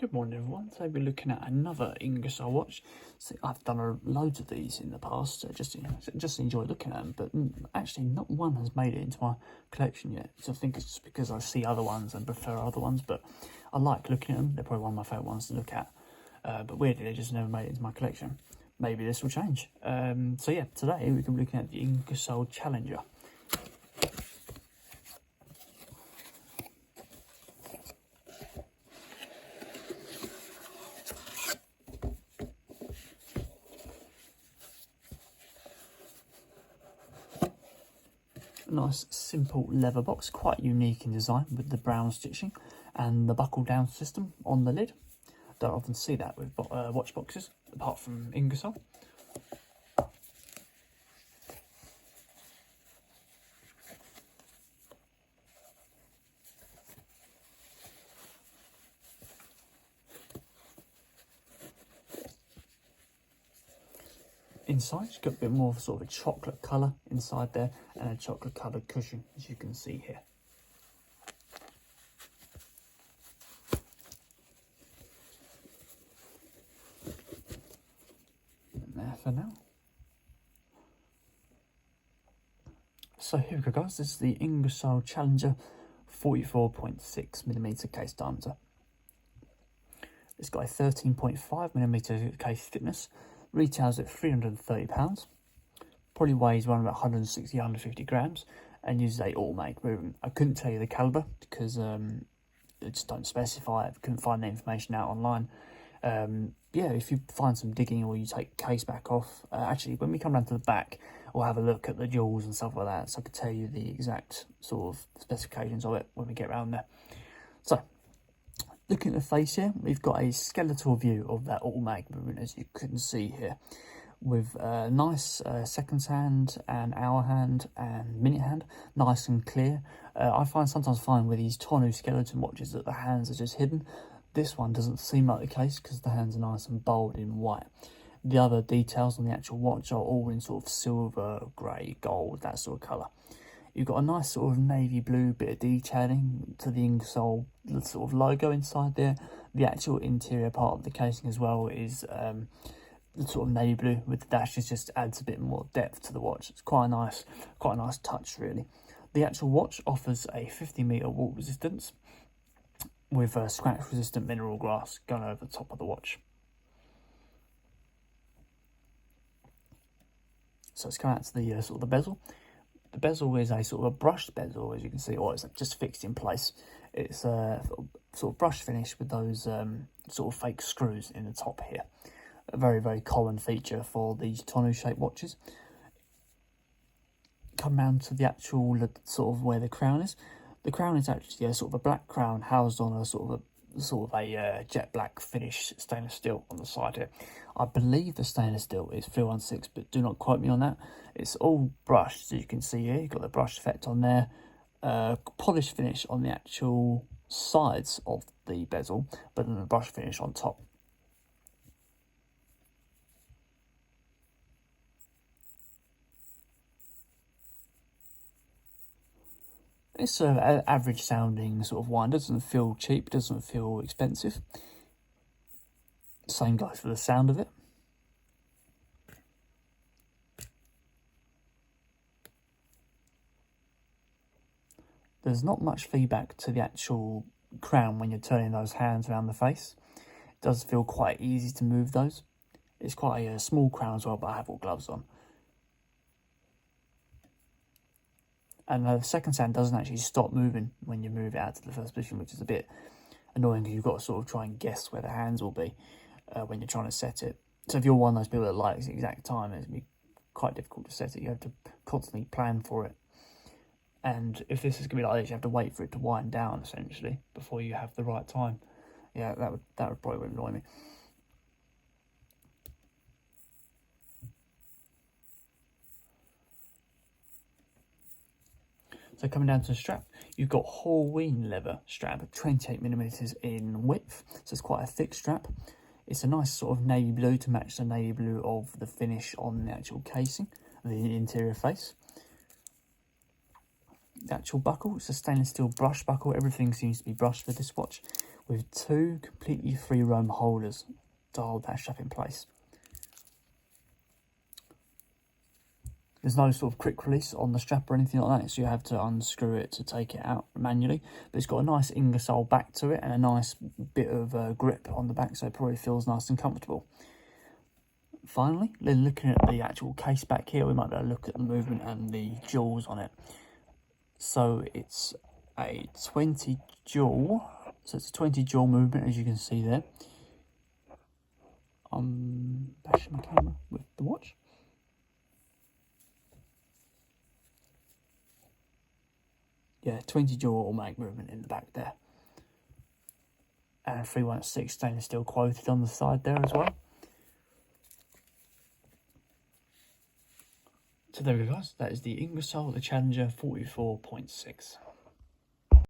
Good morning everyone. Today we're looking at another Ingersoll watch. So I've done loads of these in the past, just enjoy looking at them, but actually not one has made it into my collection yet. So I think it's just because I see other ones and prefer other ones, but I like looking at them. They're probably one of my favourite ones to look at, but weirdly they just never made it into my collection. Maybe this will change. So yeah, today we're going to be looking at the Ingersoll Challenger. Nice simple leather box, quite unique in design with the brown stitching and the buckle down system on the lid. Don't often see that with watch boxes apart from Ingersoll. Inside, you've got a bit more of sort of a chocolate colour inside there and a chocolate coloured cushion, as you can see here. And there for now. So here we go guys, this is the Ingersoll Challenger 44.6mm case diameter. It's got a 13.5mm case thickness. Retails at £330, probably weighs around about 160, 150 grams, and uses a automatic movement. I couldn't tell you the calibre because they just don't specify it. Couldn't find the information out online. Yeah, if you find some digging or you take the case back off, actually when we come down to the back, we'll have a look at the jewels and stuff like that, so I could tell you the exact sort of specifications of it when we get around there. So, looking at the face here, we've got a skeletal view of that automatic movement, as you can see here, with a nice seconds hand and hour hand and minute hand, nice and clear. I sometimes find with these tonneau skeleton watches that the hands are just hidden. This one doesn't seem like the case because the hands are nice and bold in white. The other details on the actual watch are all in sort of silver, grey, gold, that sort of colour. You've got a nice sort of navy blue bit of detailing to the Ingersoll sort of logo inside there. The actual interior part of the casing as well is the sort of navy blue with the dashes, just adds a bit more depth to the watch. It's quite a nice touch really. The actual watch offers a 50-metre water resistance with a scratch resistant mineral glass going over the top of the watch. So let's come out to the sort of the bezel. The bezel is a sort of a brushed bezel, as you can see, or it's just fixed in place. It's a sort of brush finish with those sort of fake screws in the top here. A very, very common feature for these tonneau shaped watches. Come round to the actual sort of where the crown is. The crown is actually a sort of a black crown housed on a sort of a jet black finish stainless steel on the side here. I believe the stainless steel is 316, but do not quote me on that. It's all brushed, as you can see here. You've got the brush effect on there, polished finish on the actual sides of the bezel, but then the brush finish on top. It's an average sounding sort of wine. Doesn't feel cheap, doesn't feel expensive. Same goes for the sound of it. There's not much feedback to the actual crown when you're turning those hands around the face. It does feel quite easy to move those. It's quite a small crown as well, but I have all gloves on. And the second hand doesn't actually stop moving when you move it out to the first position, which is a bit annoying because you've got to sort of try and guess where the hands will be when you're trying to set it. So if you're one of those people that likes the exact time, it's going to be quite difficult to set it. You have to constantly plan for it. And if this is going to be like this, you have to wait for it to wind down, essentially, before you have the right time. Yeah, that would probably annoy me. So coming down to the strap, you've got Halloween leather strap, 28mm in width, so it's quite a thick strap. It's a nice sort of navy blue to match the navy blue of the finish on the actual casing, the interior face. The actual buckle, it's a stainless steel brush buckle. Everything seems to be brushed with this watch, with 2 completely free roam holders to hold that strap in place. There's no sort of quick release on the strap or anything like that, so you have to unscrew it to take it out manually. But it's got a nice Ingersoll back to it and a nice bit of grip on the back, so it probably feels nice and comfortable. Finally, looking at the actual case back here, we might be able to look at the movement and the jewels on it. So it's a 20 jewel, so it's a 20 jewel movement, as you can see there. I'm bashing my camera with the watch. Yeah, 20 jewel automatic movement in the back there. And 316 stainless steel quoted on the side there as well. So there we go guys, that is the Ingersoll The Challenger 44.6.